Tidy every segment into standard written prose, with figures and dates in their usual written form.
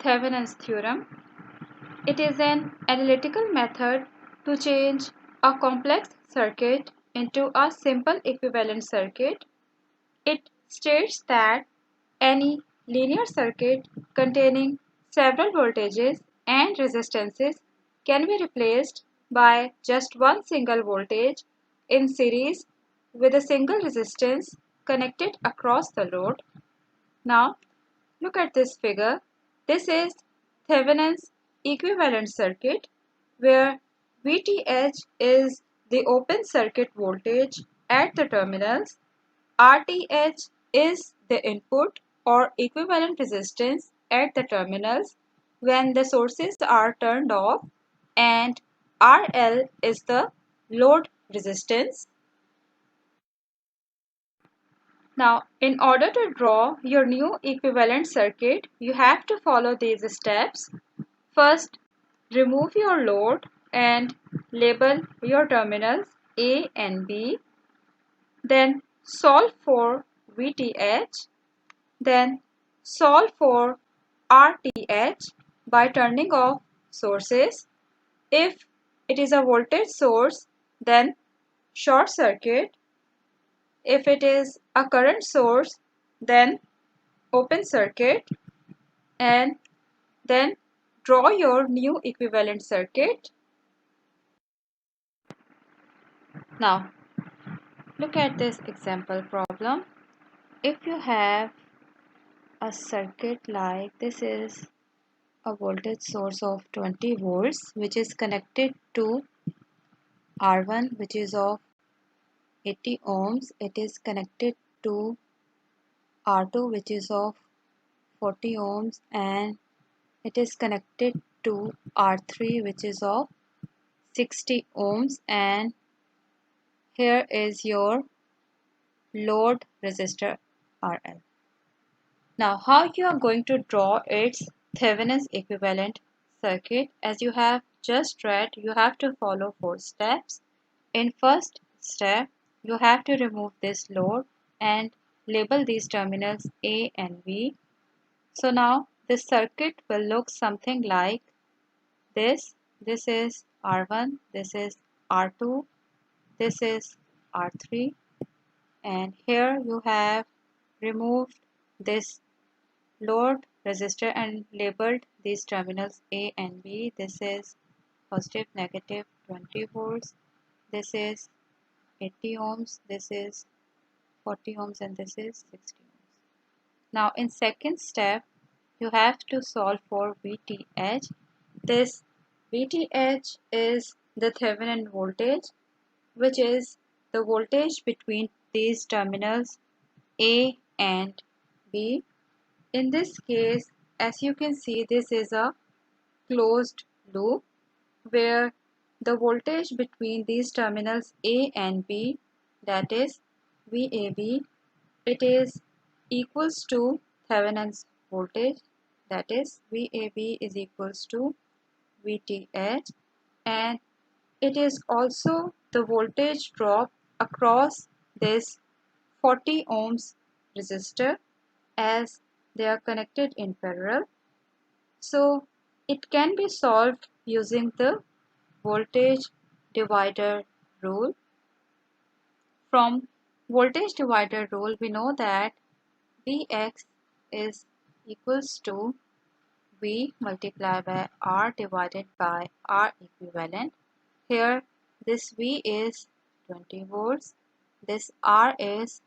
Thevenin's theorem. It is an analytical method to change a complex circuit into a simple equivalent circuit. It states that any linear circuit containing several voltages and resistances can be replaced by just one single voltage in series with a single resistance connected across the load. Now, look at this figure. This is Thevenin's equivalent circuit where VTH is the open circuit voltage at the terminals, RTH is the input or equivalent resistance at the terminals when the sources are turned off, and RL is the load resistance. Now, in order to draw your new equivalent circuit, you have to follow these steps. First, remove your load and label your terminals A and B. Then solve for VTH. Then solve for RTH by turning off sources. If it is a voltage source, then short circuit. If it is a current source, then open circuit, and then draw your new equivalent circuit. Now, look at this example problem. If you have a circuit like this is a voltage source of 20 volts which is connected to R1 which is of 80 ohms. It is connected to R2 which is of 40 ohms, and it is connected to R3 which is of 60 ohms, and here is your load resistor RL. Now, how you are going to draw its Thevenin's equivalent circuit? As you have just read, you have to follow 4 steps. In first step, you have to remove this load and label these terminals A and B. So now this circuit will look something like this. This is R1, this is R2, this is R3, and here you have removed this load resistor and labeled these terminals A and B. This is positive, negative 20 volts, this is 80 ohms, this is 40 ohms, and this is 60 ohms. Now in second step, you have to solve for VTH. This VTH is the Thevenin voltage, which is the voltage between these terminals A and B. In this case, as you can see, this is a closed loop where the voltage between these terminals A and B, that is VAB, it is equals to Thevenin's voltage, that is VAB is equals to VTH, and it is also the voltage drop across this 40 ohms resistor as they are connected in parallel. So it can be solved using the voltage divider rule. From voltage divider rule, we know that Vx is equals to V multiplied by R divided by R equivalent. Here this V is 20 volts, this R is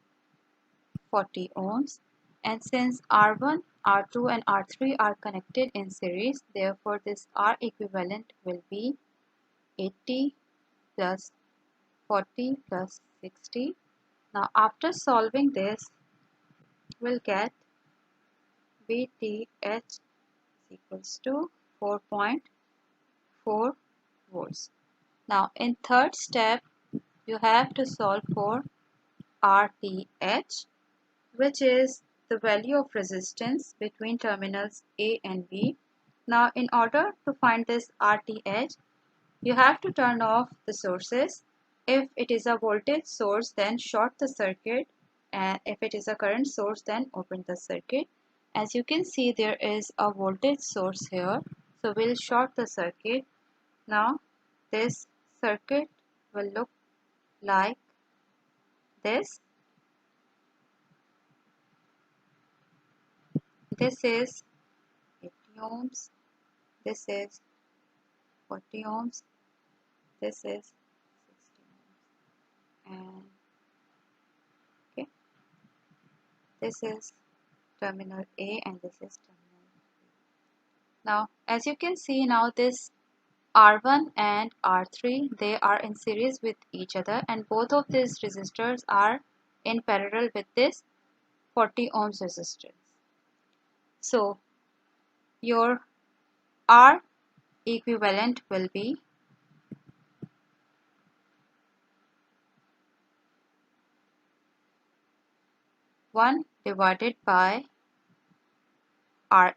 40 ohms, and since R1, R2 and R3 are connected in series, therefore this R equivalent will be 80 plus 40 plus 60. Now after solving this, we'll get VTH equals to 4.4 volts. Now in third step, you have to solve for RTH, which is the value of resistance between terminals A and B. Now in order to find this RTH, you have to turn off the sources. If it is a voltage source, then short the circuit, and if it is a current source, then open the circuit. as you can see, there is a voltage source here. So we'll short the circuit. Now this circuit will look like this. This is 80 ohms. This is 40 ohms. This is 60 ohms. And okay, this is terminal A and this is terminal B. Now as you can see, now this R1 and R3, they are in series with each other, and both of these resistors are in parallel with this 40 ohms resistance. So your R equivalent will be 1 divided by RA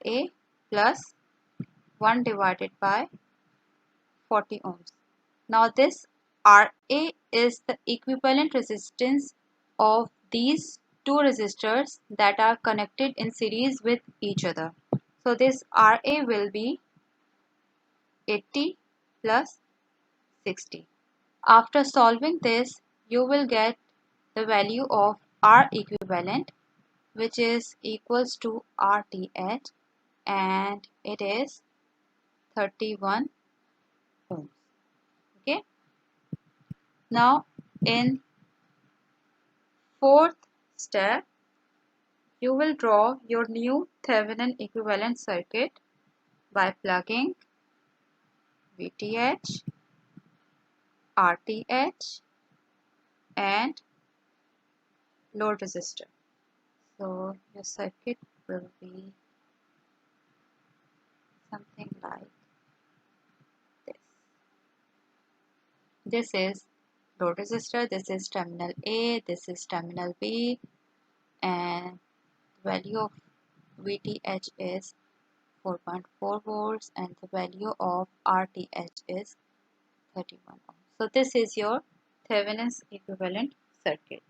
plus 1 divided by 40 ohms. Now this RA is the equivalent resistance of these two resistors that are connected in series with each other. So this RA will be 80 plus 60. After solving this, you will get the value of R equivalent, which is equals to RTH, and it is 31 ohms. Okay. Now in fourth step, you will draw your new Thevenin equivalent circuit by plugging VTH, RTH and load resistor. So your circuit will be something like this. This is load resistor, this is terminal A, this is terminal B, and the value of VTH is 4.4 volts and the value of RTH is 31 ohms. So this is your Thevenin's equivalent circuit.